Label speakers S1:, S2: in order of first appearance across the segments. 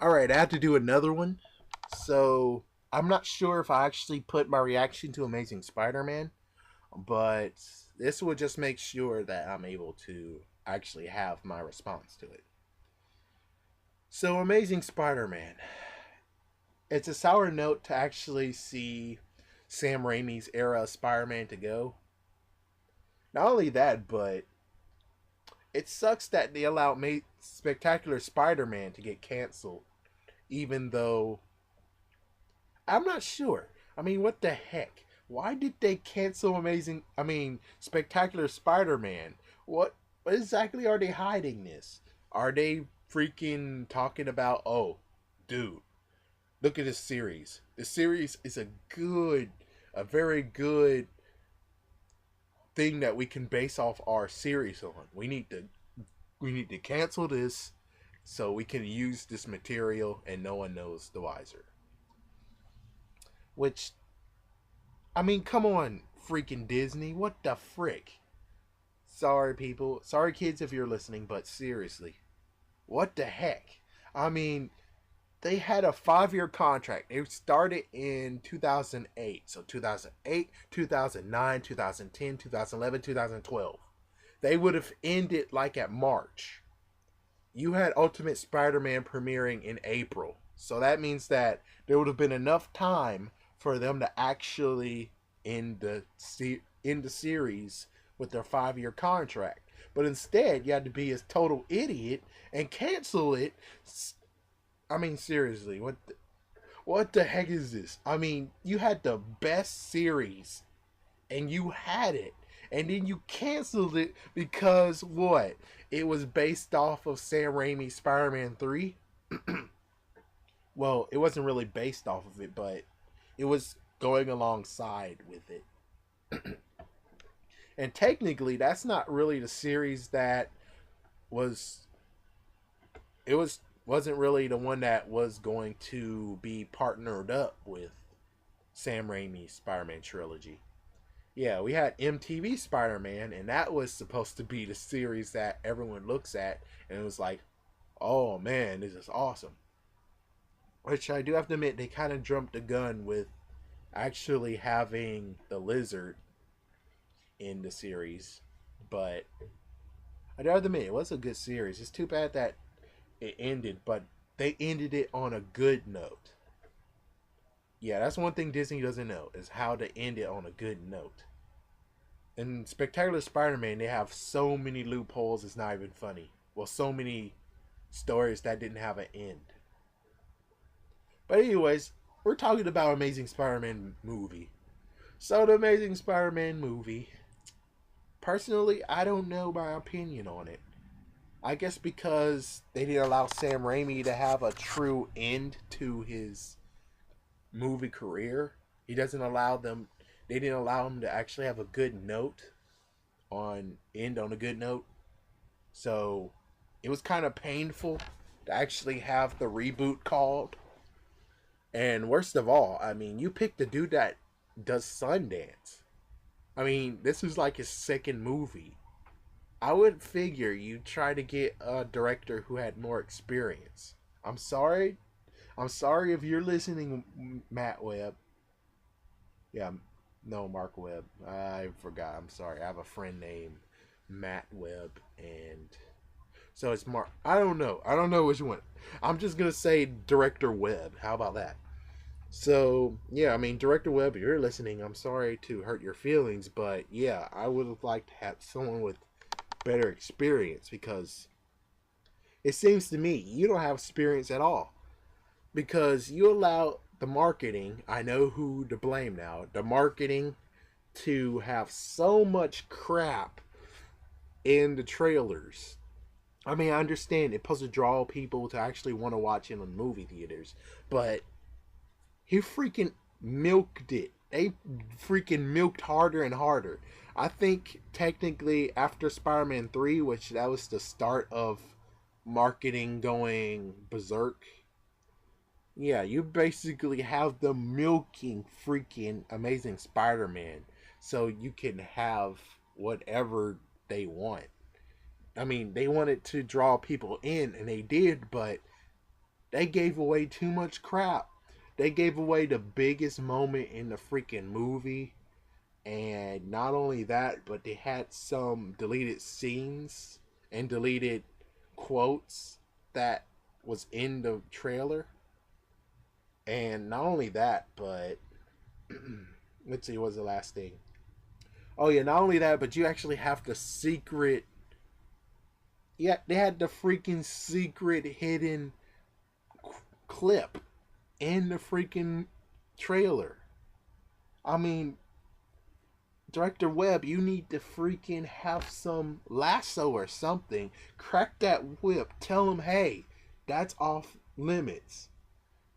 S1: All right, I have to do another one. So I'm not sure if I actually put my reaction to Amazing Spider-Man, but this will just make sure that I'm able to actually have my response to it. So Amazing Spider-Man. It's a sour note to actually see Sam Raimi's era of Spider-Man to go. Not only that, but it sucks that they allowed Spectacular Spider-Man to get canceled, even though I'm not sure. I mean, what the heck? Why did they cancel Spectacular Spider-Man? What exactly are they hiding this? Are they freaking talking about, oh, dude, look at this series. The series is a very good thing that we can base off our series on. We need to cancel this so we can use this material and no one knows the wiser. Which come on, freaking Disney. What the frick? Sorry, people. Sorry, kids, if you're listening, but seriously. What the heck? I mean, they had a 5-year contract. It started in 2008. So 2008, 2009, 2010, 2011, 2012. They would have ended like at March. You had Ultimate Spider Man premiering in April. So that means that there would have been enough time for them to actually end the series with their 5-year contract. But instead, you had to be a total idiot and cancel it. Seriously, what the heck is this? I mean, you had the best series and you had it. And then you canceled it because what? It was based off of Sam Raimi's Spider Man 3. Well, it wasn't really based off of it, but it was going alongside with it. And technically, that's not really the series that was. Wasn't really the one that was going to be partnered up with Sam Raimi's Spider-Man trilogy. Yeah, we had MTV Spider-Man, and that was supposed to be the series that everyone looks at, and it was like, oh man, this is awesome. Which I do have to admit, they kind of jumped the gun with actually having the Lizard in the series, but I do have to admit, it was a good series. It's too bad that it ended, but they ended it on a good note. Yeah, that's one thing Disney doesn't know is how to end it on a good note. In Spectacular Spider-Man, they have so many loopholes. It's not even funny. Well, so many stories that didn't have an end. But anyways, we're talking about Amazing Spider-Man movie. So the Amazing Spider-Man movie, personally, I don't know my opinion on it. I guess because they didn't allow Sam Raimi to have a true end to his movie career. He doesn't allow them. They didn't allow him to actually have a good note on a good note. So it was kind of painful to actually have the reboot called. And worst of all, you picked the dude that does Sundance. This is like his second movie. I would figure you'd try to get a director who had more experience. I'm sorry. I'm sorry if you're listening, Matt Webb. Yeah, no, Mark Webb. I forgot. I'm sorry. I have a friend named Matt Webb, and so it's Mark. I don't know. I don't know which one. I'm just gonna say Director Webb. How about that? So yeah, Director Webb, if you're listening, I'm sorry to hurt your feelings, but yeah, I would have liked to have someone with better experience because it seems to me you don't have experience at all because you allow the marketing. I know who to blame now. The marketing to have so much crap in the trailers. I understand it's supposed to draw people to actually want to watch it in movie theaters, but he freaking milked it. They freaking milked harder and harder. I think technically after Spider-Man 3, which that was the start of marketing going berserk, yeah, you basically have them milking freaking Amazing Spider-Man so you can have whatever they want. They wanted to draw people in, and they did, but They gave away too much crap. They gave away the biggest moment in the freaking movie. And not only that, but they had some deleted scenes and deleted quotes that was in the trailer. And not only that, but let's see, what was the last thing? Oh yeah, not only that, but you actually have the secret. Yeah, they had the freaking secret hidden clip in the freaking trailer. I mean, Director Webb, you need to freaking have some lasso or something. Crack that whip. Tell him, hey, that's off limits.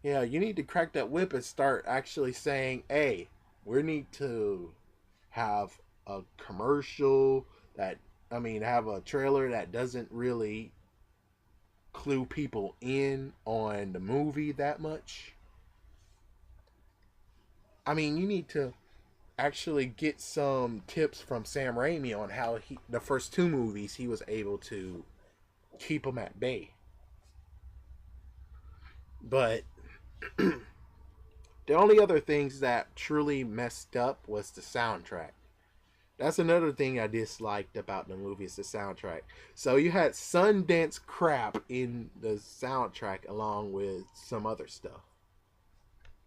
S1: Yeah, you need to crack that whip and start actually saying, hey, we need to have a commercial that, I mean, have a trailer that doesn't really clue people in on the movie that much. I mean, you need to actually get some tips from Sam Raimi on how the first two movies he was able to keep them at bay. But the only other things that truly messed up was the soundtrack. That's another thing I disliked about the movie is the soundtrack. So you had Sundance crap in the soundtrack along with some other stuff.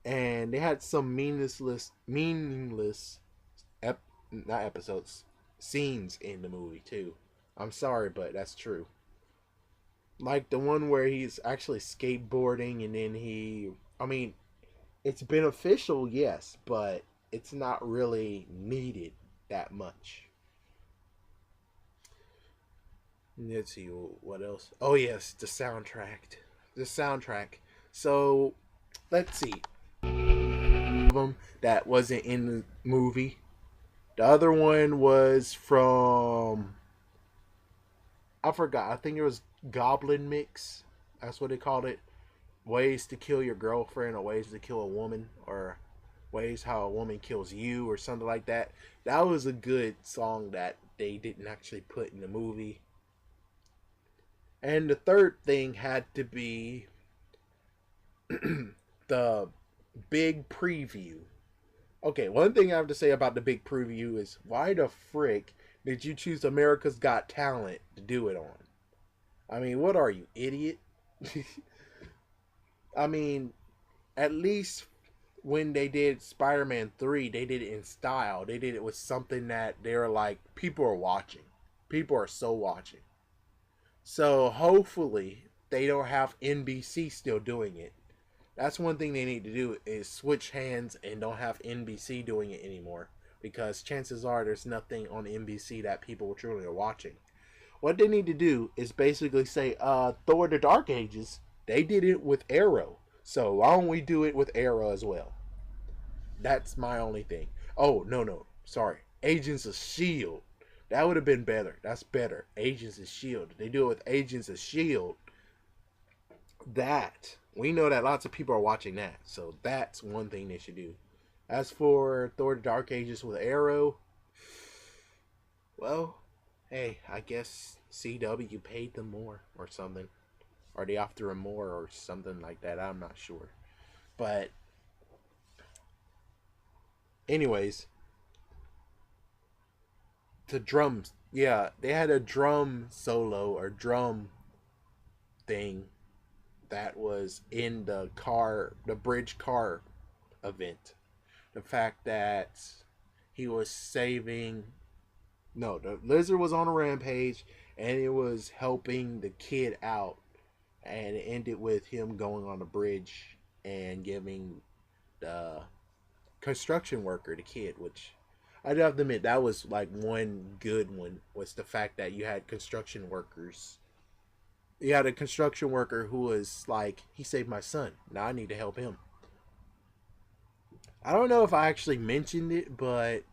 S1: And they had some meaningless not episodes, scenes in the movie too. I'm sorry, but that's true. Like the one where he's actually skateboarding and then I mean, it's beneficial, yes, but it's not really needed that much. Let's see what else. Oh yes, the soundtrack. The soundtrack. So let's see. Of them that wasn't in the movie. The other one was from I forgot. I think it was Goblin Mix. That's what they called it. Ways to kill your girlfriend or ways to kill a woman or ways how a woman kills you or something like that. That was a good song that they didn't actually put in the movie. And the third thing had to be the big preview. Okay, one thing I have to say about the big preview is why the frick did you choose America's Got Talent to do it on? I mean, what are you, idiot? I mean, at least when they did Spider-Man 3, they did it in style. They did it with something that they're like, people are watching. People are so watching. So hopefully they don't have NBC still doing it. That's one thing they need to do is switch hands and don't have NBC doing it anymore. Because chances are there's nothing on NBC that people truly are watching. What they need to do is basically say, Thor the Dark Ages, they did it with Arrow. So why don't we do it with Arrow as well? That's my only thing. Oh, no. Sorry. Agents of S.H.I.E.L.D. That would have been better. That's better. Agents of S.H.I.E.L.D. They do it with Agents of S.H.I.E.L.D. That. We know that lots of people are watching that. So that's one thing they should do. As for Thor the Dark Ages with Arrow, well, hey, I guess CW paid them more or something. Or they offered them more or something like that. I'm not sure. But anyways, the drums. Yeah, they had a drum solo or drum thing that was in the bridge car event. The fact that he was saving. No, the lizard was on a rampage and it was helping the kid out. And it ended with him going on the bridge and giving the construction worker the kid, which I'd have to admit that was like one good one was the fact that you had construction workers. You had a construction worker who was like, he saved my son. Now I need to help him. I don't know if I actually mentioned it, but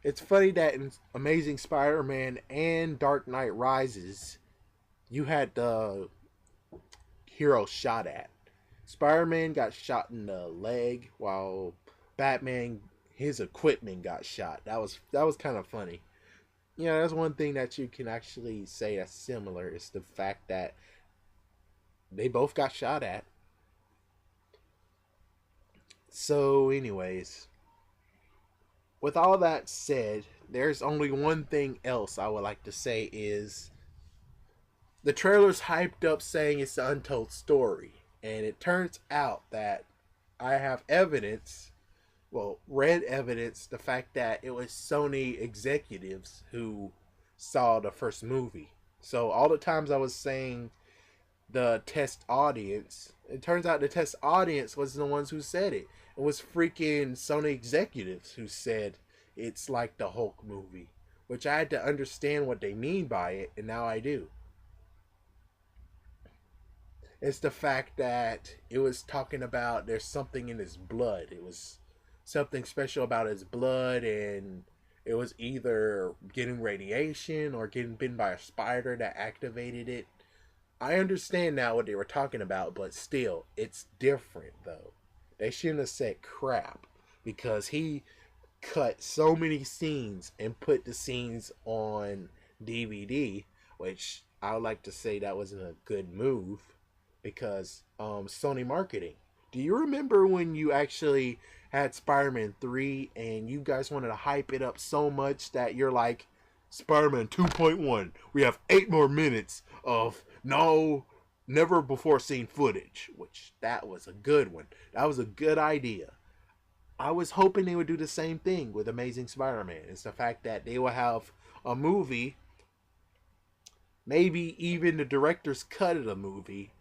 S1: it's funny that in Amazing Spider-Man and Dark Knight Rises, you had the hero shot at. Spider-Man got shot in the leg while Batman his equipment got shot. That was kind of funny. You know, that's one thing that you can actually say that's similar is the fact that they both got shot at. So, anyways, with all that said, there's only one thing else I would like to say is the trailer's hyped up saying it's an untold story. And it turns out that I have evidence, well, read evidence, the fact that it was Sony executives who saw the first movie. So all the times I was saying the test audience, it turns out the test audience was the ones who said it. It was freaking Sony executives who said it's like the Hulk movie, which I had to understand what they mean by it, and now I do. It's the fact that it was talking about there's something in his blood. It was something special about his blood, and it was either getting radiation or getting bitten by a spider that activated it. I understand now what they were talking about, but still, it's different though. They shouldn't have said crap because he cut so many scenes and put the scenes on DVD, which I would like to say that wasn't a good move because Sony marketing. Do you remember when you actually had Spider-Man 3 and you guys wanted to hype it up so much that you're like, Spider-Man 2.1, we have 8 more minutes of never before seen footage, which that was a good one. That was a good idea. I was hoping they would do the same thing with Amazing Spider-Man. It's the fact that they will have a movie, maybe even the director's cut of the movie,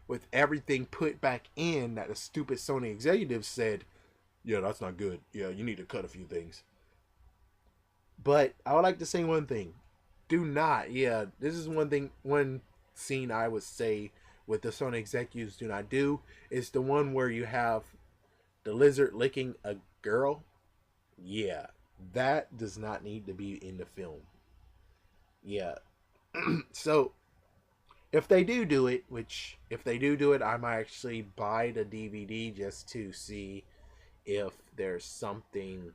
S1: with everything put back in that the stupid Sony executives said, yeah, that's not good. Yeah, you need to cut a few things. But I would like to say one thing. Do not, yeah, this is one scene I would say with the Sony executives do not do. Is the one where you have the lizard licking a girl. Yeah, that does not need to be in the film. Yeah. So, if they do it, which if they do it, I might actually buy the DVD just to see if there's something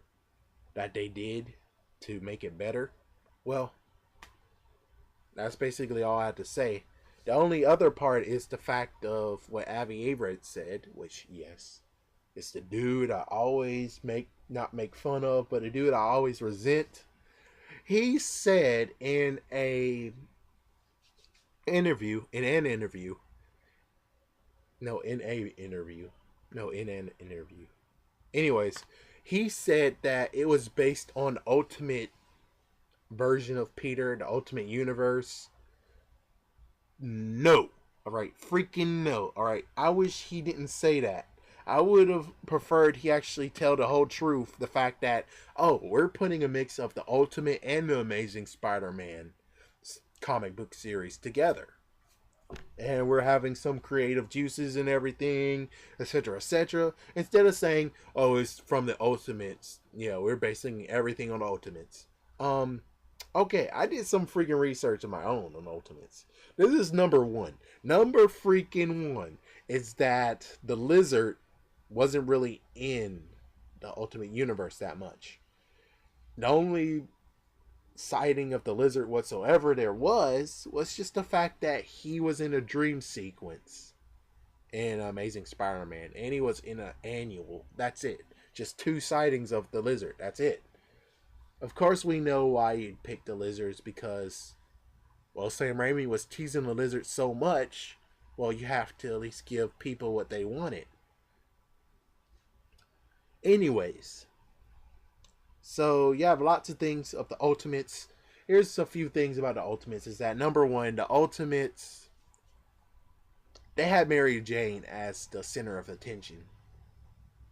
S1: that they did to make it better. Well, that's basically all I have to say. The only other part is the fact of what Avi Everett said, which yes, it's the dude I always not make fun of, but the dude I always resent. He said in an interview, Anyways, he said that it was based on Ultimate version of Peter, the Ultimate Universe. No. Alright, freaking no. Alright, I wish he didn't say that. I would have preferred he actually tell the whole truth. The fact that, oh, we're putting a mix of the Ultimate and the Amazing Spider-Man comic book series together. And we're having some creative juices and everything, etc., etc. Instead of saying, oh, it's from the Ultimates. Yeah, we're basing everything on Ultimates. Okay, I did some freaking research of my own on Ultimates. This is number one. Number freaking one is that the lizard wasn't really in the Ultimate Universe that much. The only sighting of the lizard whatsoever there was just the fact that he was in a dream sequence in Amazing Spider-Man, and he was in an annual. That's it. Just 2 sightings of the lizard. That's it. Of course, we know why he picked the lizards because, well, Sam Raimi was teasing the lizard so much. Well, you have to at least give people what they wanted. Anyways, so you have lots of things of the Ultimates. Here's a few things about the Ultimates. Is that number one, the Ultimates, they had Mary Jane as the center of attention,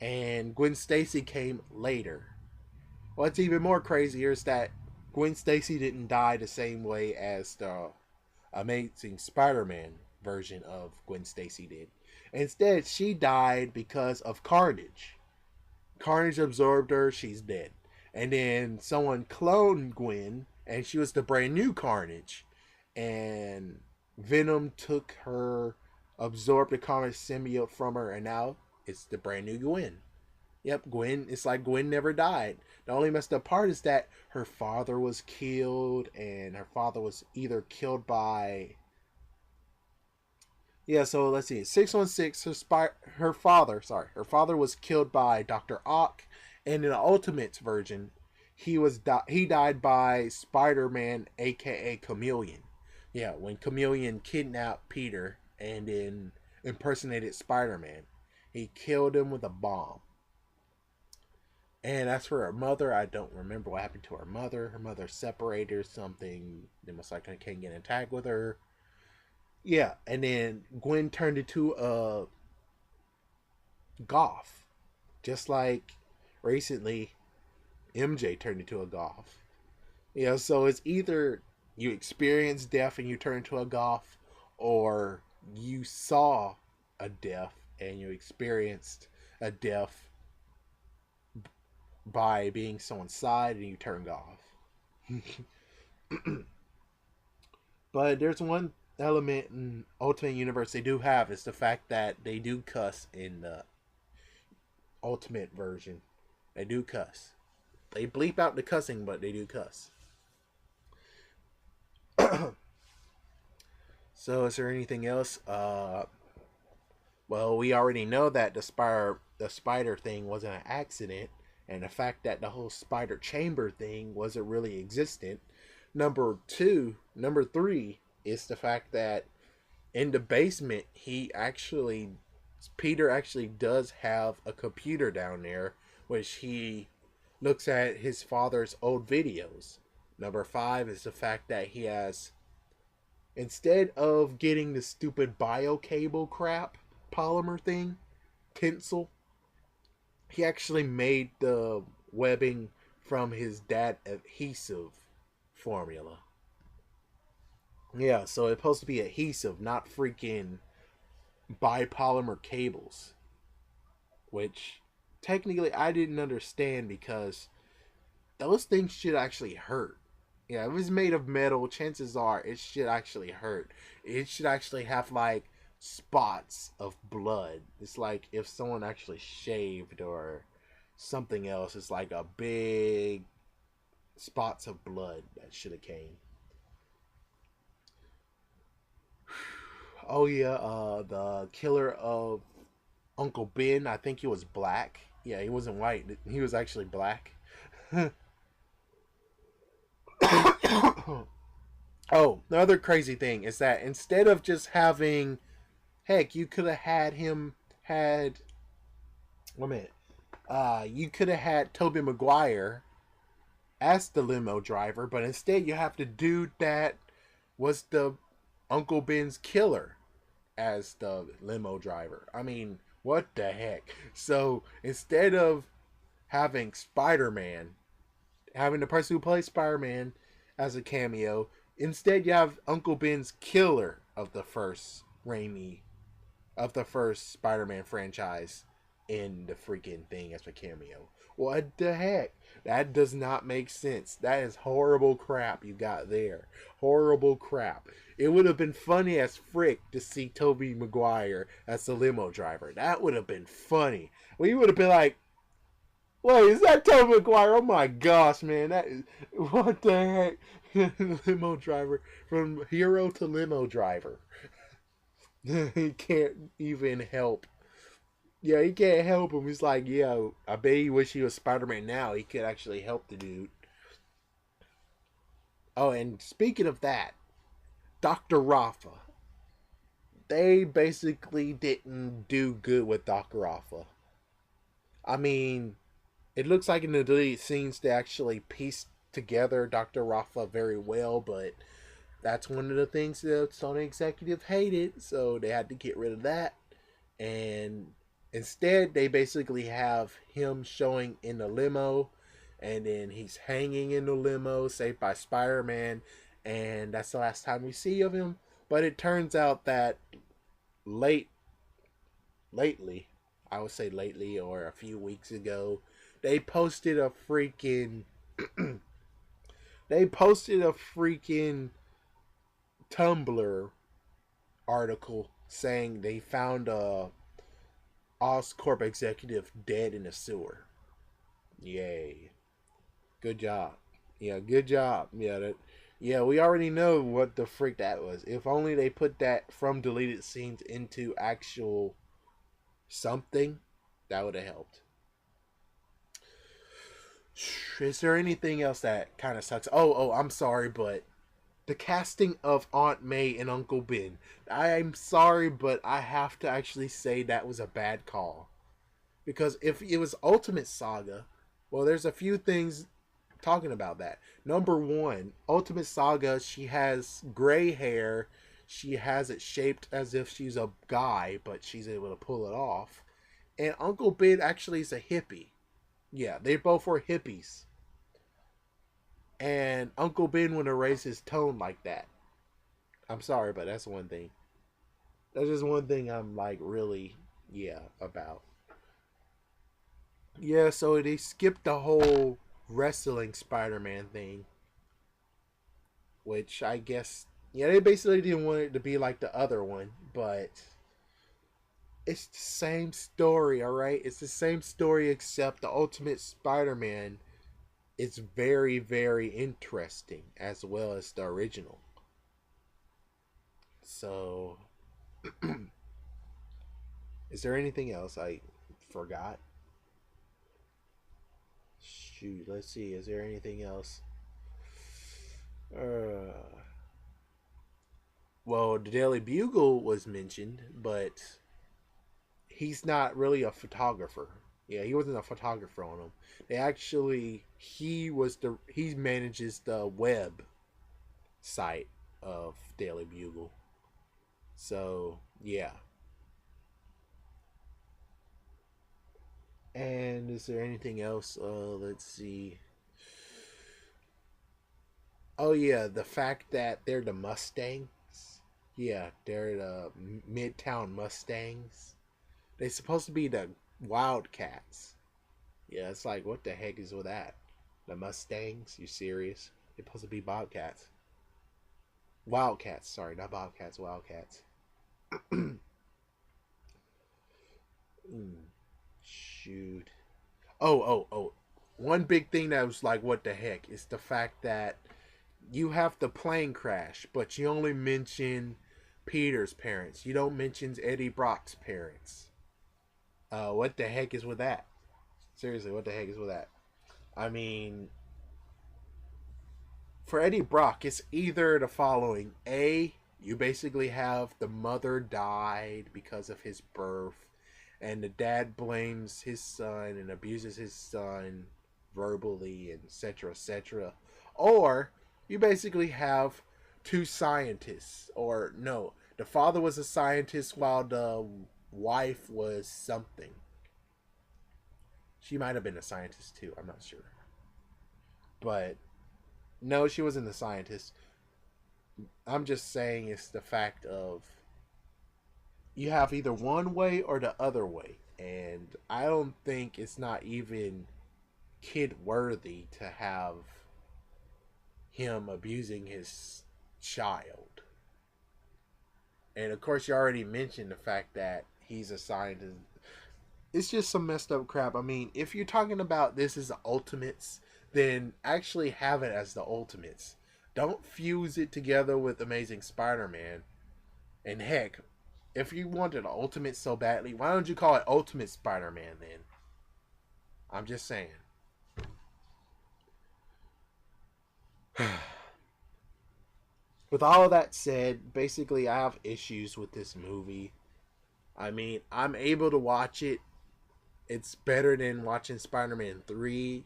S1: and Gwen Stacy came later. What's even more crazier is that Gwen Stacy didn't die the same way as the Amazing Spider-Man version of Gwen Stacy did. Instead, she died because of Carnage. Carnage absorbed her, she's dead. And then someone cloned Gwen, and she was the brand new Carnage. And Venom took her, absorbed the Carnage symbiote from her, and now it's the brand new Gwen. Yep, Gwen, it's like Gwen never died. The only messed up part is that her father was killed, and her father was either killed by... Yeah, so let's see. 616, her father was killed by Dr. Ock, and in the Ultimates version, he died by Spider-Man, aka Chameleon. Yeah, when Chameleon kidnapped Peter and then impersonated Spider-Man, he killed him with a bomb. And as for her mother, I don't remember what happened to her mother. Her mother separated or something. They most likely can't get in tag with her. Yeah, and then Gwen turned into a goth, just like recently MJ turned into a goth. You know, so it's either you experience death and you turn into a goth, or you saw a death and you experienced a death by being someone's side and you turn goth. But there's one element in Ultimate Universe they do have is the fact that they do cuss in the Ultimate version. They do cuss. They bleep out the cussing, but they do cuss. So, is there anything else? Well, we already know that the spider thing wasn't an accident, and the fact that the whole spider chamber thing wasn't really existent. Number three is the fact that in the basement, Peter actually does have a computer down there, which he looks at his father's old videos. Number five is the fact that he has, instead of getting the stupid bio cable crap polymer thing, tinsel, he actually made the webbing from his dad adhesive formula. Yeah, so it's supposed to be adhesive, not freaking bipolymer cables, which technically I didn't understand because those things should actually hurt. Yeah, if it's made of metal, chances are it should actually hurt. It should actually have like spots of blood. It's like if someone actually shaved or something else. It's like a big spots of blood that should have came. Oh yeah, the killer of Uncle Ben. I think he was black. Yeah, he wasn't white. He was actually black. Oh, the other crazy thing is that instead of just having, heck, you could have had him had. Wait a minute. You could have had Toby Maguire as the limo driver, but instead you have the dude that was the Uncle Ben's killer as the limo driver. I mean, what the heck? So instead of having Spider-Man, having the person who plays Spider-Man as a cameo, instead you have Uncle Ben's killer of the first Spider-Man franchise in the freaking thing as a cameo. What the heck? That does not make sense. That is horrible crap you got there. Horrible crap. It would have been funny as frick to see Toby Maguire as the limo driver. That would have been funny. We would have been like, wait, is that Toby Maguire? Oh my gosh, man. That is, what the heck? Limo driver. From hero to limo driver. He can't even help. Yeah, he can't help him. He's like, yo, I bet he wish he was Spider-Man now. He could actually help the dude. Oh, and speaking of that, Dr. Rafa. They basically didn't do good with Dr. Rafa. I mean, it looks like in the deleted scenes they actually pieced together Dr. Rafa very well, but that's one of the things that Sony executive hated, so they had to get rid of that. And instead, they basically have him showing in the limo, and then he's hanging in the limo, saved by Spider-Man, and that's the last time we see of him. But it turns out that lately, I would say lately or a few weeks ago, they posted a freaking they posted a freaking Tumblr article saying they found a Oscorp executive dead in a sewer. Yay. Good job. Yeah, good job. Yeah, Yeah, we already know what the freak that was. If only they put that from deleted scenes into actual something, that would have helped. Is there anything else that kind of sucks? I'm sorry, but the casting of Aunt May and Uncle Ben. I'm sorry, but I have to actually say that was a bad call. Because if it was Ultimate Saga, well, there's a few things talking about that. Number one, Ultimate Saga, she has gray hair. She has it shaped as if she's a guy, but she's able to pull it off. And Uncle Ben actually is a hippie. Yeah, they both were hippies. And Uncle Ben would have raised his tone like that. I'm sorry, but that's one thing. That's just one thing I'm like really, yeah, about. Yeah, so they skipped the whole wrestling Spider-Man thing, which I guess, yeah, they basically didn't want it to be like the other one, but it's the same story, all right? It's the same story, except the Ultimate Spider-Man is very, very interesting as well as the original. So, is there anything else I forgot? Shoot, let's see. Is there anything else? Uh, well, the Daily Bugle was mentioned, but he's not really a photographer. Yeah, he wasn't a photographer on him. They actually he manages the web site of Daily Bugle. So yeah. And is there anything else? Let's see. Oh yeah, the fact that they're the Mustangs. Yeah, they're the Midtown Mustangs. They're supposed to be the Wildcats. Yeah, it's like what the heck is with that? The Mustangs? You serious? They're supposed to be Bobcats. Wildcats, sorry, not Bobcats, Wildcats. Shoot. Oh. One big thing that was like, what the heck, is the fact that you have the plane crash, but you only mention Peter's parents. You don't mention Eddie Brock's parents. What the heck is with that? Seriously, what the heck is with that? I mean, for Eddie Brock, it's either the following: A, you basically have the mother died because of his birth, and the dad blames his son and abuses his son verbally, and etc. etc. Or you basically have two scientists, or no, the father was a scientist while the wife was something. She might have been a scientist too, I'm not sure. But no, she wasn't a scientist. I'm just saying it's the fact of you have either one way or the other way. And I don't think it's not even kid worthy to have him abusing his child. And of course, you already mentioned the fact that he's a scientist. It's just some messed up crap. I mean, if you're talking about this as the Ultimates, then actually have it as the Ultimates. Don't fuse it together with Amazing Spider-Man. And heck, if you wanted an Ultimate so badly, why don't you call it Ultimate Spider-Man then? I'm just saying. With all of that said, basically I have issues with this movie. I mean, I'm able to watch it. It's better than watching Spider-Man 3,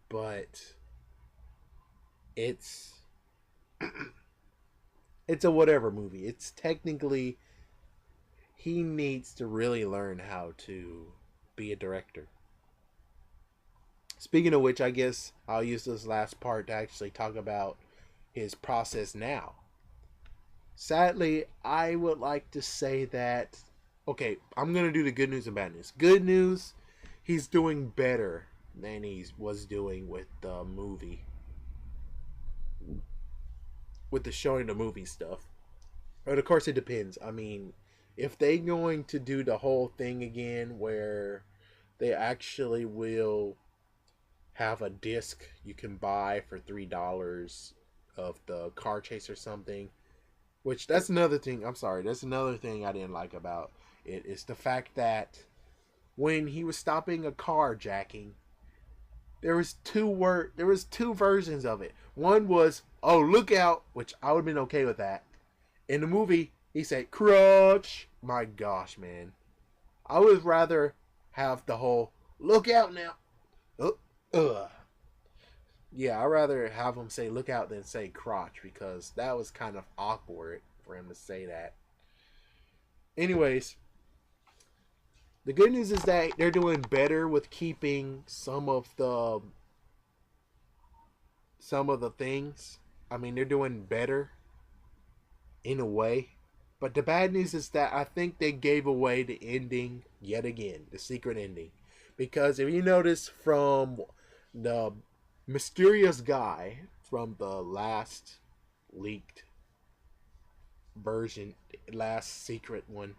S1: but it's it's a whatever movie. It's technically, he needs to really learn how to be a director. Speaking of which, I guess I'll use this last part to actually talk about his process now. Sadly, I would like to say that, okay, I'm going to do the good news and bad news. Good news, he's doing better than he was doing with the movie, with the showing the movie stuff. But of course, it depends. I mean, if they going to do the whole thing again where they actually will have a disc you can buy for $3 of the car chase or something. Which that's another thing. I'm sorry. That's another thing I didn't like about it is the fact that when he was stopping a carjacking, there was two versions of it. One was, "Oh, look out," which I would have been okay with that. In the movie, he said, "Crutch." My gosh, man. I would rather have the whole "look out now." Ugh. Yeah, I'd rather have him say "look out" than say "crotch" because that was kind of awkward for him to say that. Anyways, the good news is that they're doing better with keeping some of the things. I mean, they're doing better in a way. But the bad news is that I think they gave away the ending yet again, the secret ending. Because if you notice from the mysterious guy from the last leaked version, last secret one,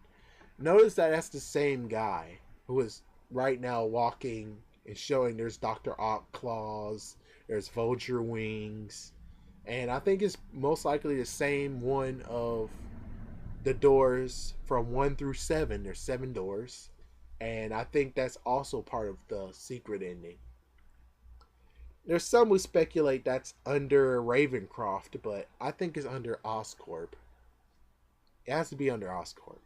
S1: notice that that's the same guy who is right now walking and showing there's Dr. Ock claws, there's vulture wings, and I think it's most likely the same one of the doors from 1 through 7. There's 7 doors, and I think that's also part of the secret ending. There's some who speculate that's under Ravencroft, but I think it's under Oscorp. It has to be under Oscorp.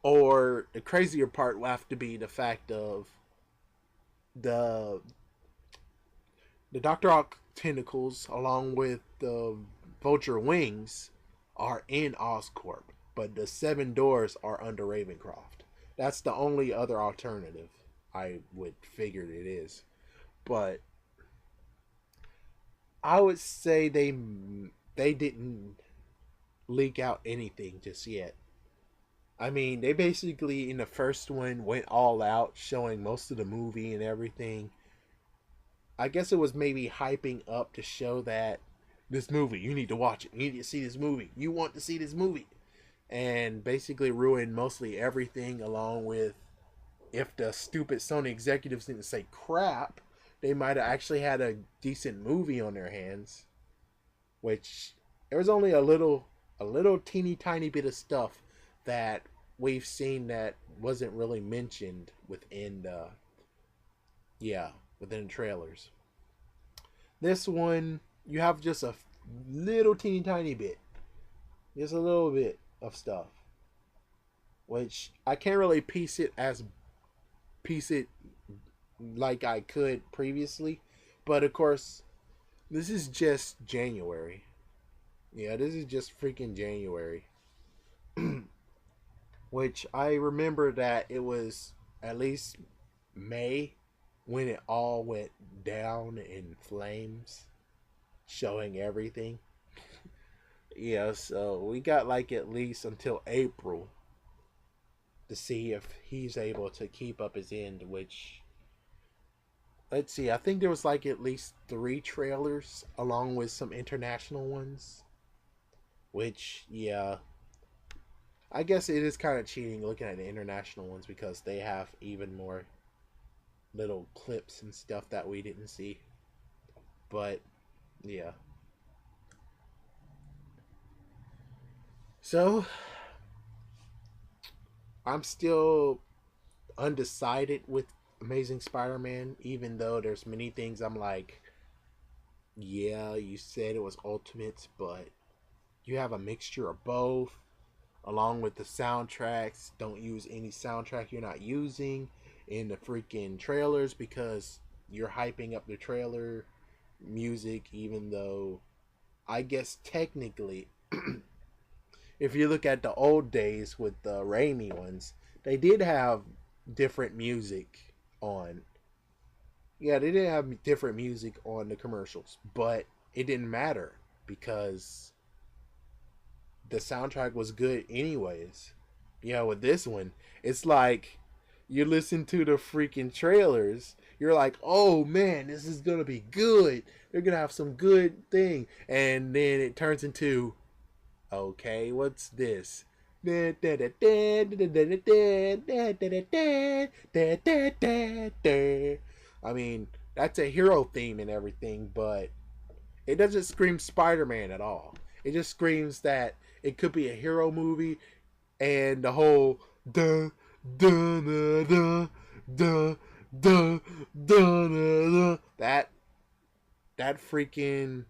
S1: Or the crazier part will have to be the fact of the Doctor Ock tentacles along with the vulture wings are in Oscorp, but the 7 doors are under Ravencroft. That's the only other alternative I would figure it is. But I would say they didn't leak out anything just yet. I mean, they basically in the first one went all out, showing most of the movie and everything. I guess it was maybe hyping up to show that this movie, you need to watch it. You need to see this movie. You want to see this movie. And basically ruined mostly everything, along with if the stupid Sony executives didn't say crap, they might have actually had a decent movie on their hands. Which there was only a little teeny tiny bit of stuff that we've seen that wasn't really mentioned within the trailers. This one you have just a little teeny tiny bit, just a little bit of stuff, which I can't really piece it like I could previously, but of course this is just January. Yeah, this is just freaking January. Which I remember that it was at least May when it all went down in flames, showing everything. Yeah, so we got like at least until April to see if he's able to keep up his end, which, let's see, I think there was like at least 3 trailers along with some international ones. Which, yeah, I guess it is kind of cheating looking at the international ones because they have even more little clips and stuff that we didn't see. But, yeah. So, I'm still undecided with Amazing Spider-Man, even though there's many things I'm like, yeah, you said it was Ultimates, but you have a mixture of both, along with the soundtracks. Don't use any soundtrack you're not using in the freaking trailers because you're hyping up the trailer music, even though I guess technically if you look at the old days with the Raimi ones, they did have different music on. Yeah, they did have different music on the commercials, but it didn't matter because the soundtrack was good anyways. Yeah, with this one, it's like you listen to the freaking trailers, you're like, oh man, this is gonna be good. They're gonna have some good thing, and then it turns into, okay, what's this? I mean, that's a hero theme and everything, but It doesn't scream Spider-Man at all. It just screams that it could be a hero movie, and the whole duh duh duh duh duh duh duh duh, that freaking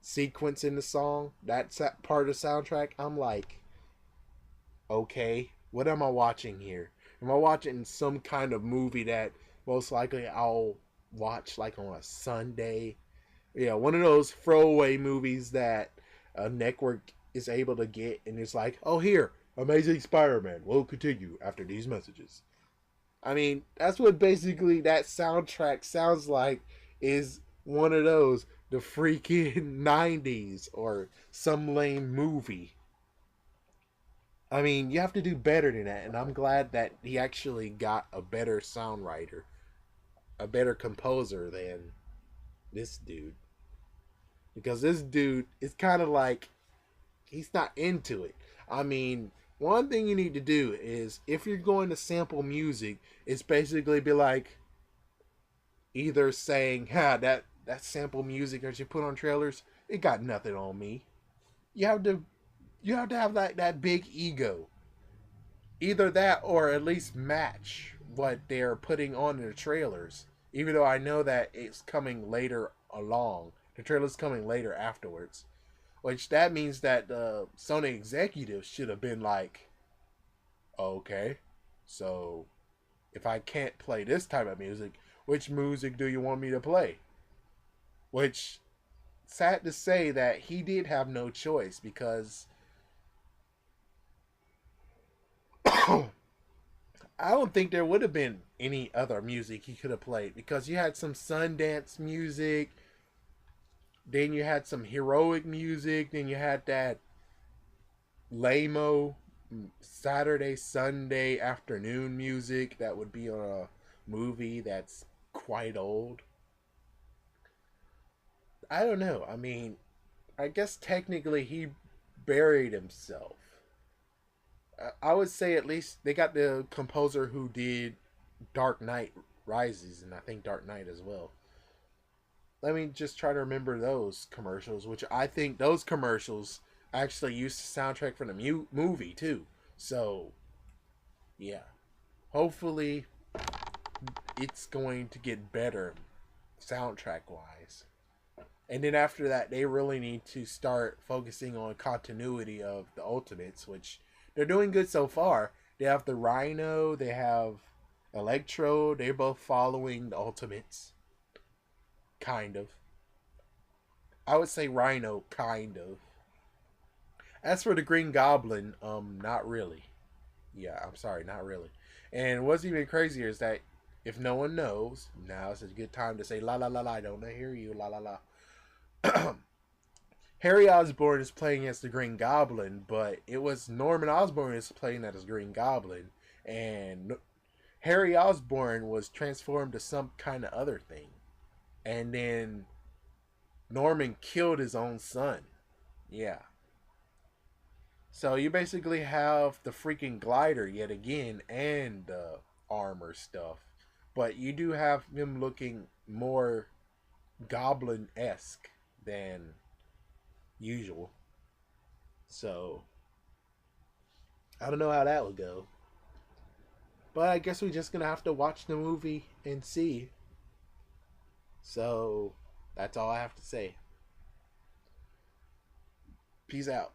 S1: sequence in the song, that part of the soundtrack. I'm like, okay, what am I watching here? Am I watching some kind of movie that most likely I'll watch like on a Sunday? Yeah, one of those throwaway movies that a network is able to get, and it's like, oh, here, Amazing Spider-Man. We'll continue after these messages. I mean, that's what basically that soundtrack sounds like. Is one of those the freaking 90s or some lame movie. I mean, you have to do better than that, and I'm glad that he actually got a better songwriter, a better composer than this dude. Because this dude is kind of like, he's not into it. I mean, one thing you need to do is, if you're going to sample music, it's basically be like, either saying, "Ha, that sample music that you put on trailers, it got nothing on me." You have to have that big ego. Either that, or at least match what they're putting on in the trailers. Even though I know that it's coming later along, the trailer's coming later afterwards. Which that means that the Sony executives should have been like, okay, so if I can't play this type of music, which music do you want me to play? Which, sad to say that he did have no choice, because I don't think there would have been any other music he could have played, because you had some Sundance music, then you had some heroic music, then you had that lame Saturday, Sunday afternoon music that would be on a movie that's quite old. I don't know. I mean, I guess technically he buried himself. I would say at least they got the composer who did Dark Knight Rises, and I think Dark Knight as well. Let me just try to remember those commercials, which I think those commercials actually used the soundtrack from the movie too. So, yeah. Hopefully, it's going to get better soundtrack wise. And then after that, they really need to start focusing on continuity of the Ultimates, which they're doing good so far. They have the Rhino, they have Electro, they're both following the Ultimates. Kind of. I would say Rhino, kind of. As for the Green Goblin, not really. Yeah, I'm sorry, not really. And what's even crazier is that if no one knows, now is a good time to say la la la la. I don't hear you, la la la. Harry Osborn is playing as the Green Goblin, but it was Norman Osborn is playing as Green Goblin, and Harry Osborn was transformed to some kind of other thing, and then Norman killed his own son. Yeah. So you basically have the freaking glider yet again, and the armor stuff, but you do have him looking more goblin-esque than usual. So I don't know how that would go. But I guess we're just gonna have to watch the movie and see. So that's all I have to say. Peace out.